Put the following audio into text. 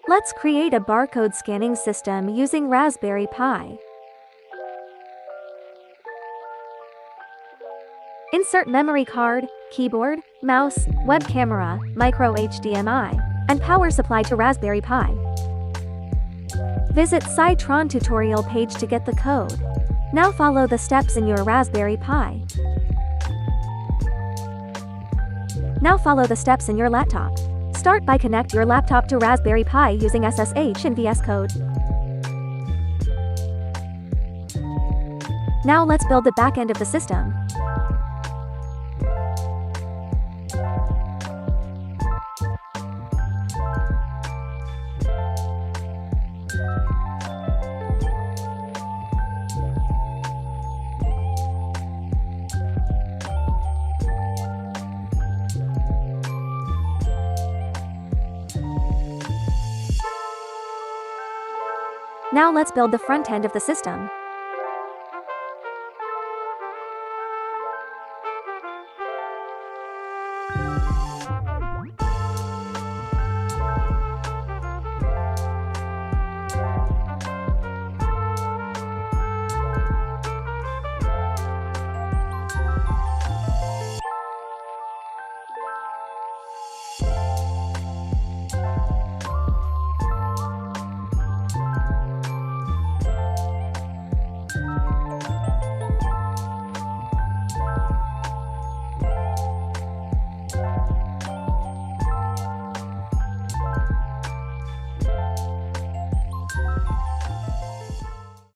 Let's create a barcode scanning system using Raspberry Pi. Insert memory card, keyboard, mouse, web camera, micro HDMI, and power supply to Raspberry Pi. Visit Cytron tutorial page to get the code. Now follow the steps in your Raspberry Pi. Now follow the steps in your laptop. Start by connect your laptop to Raspberry Pi using SSH and VS Code. Now let's build the back end of the system. Now let's build the front end of the system.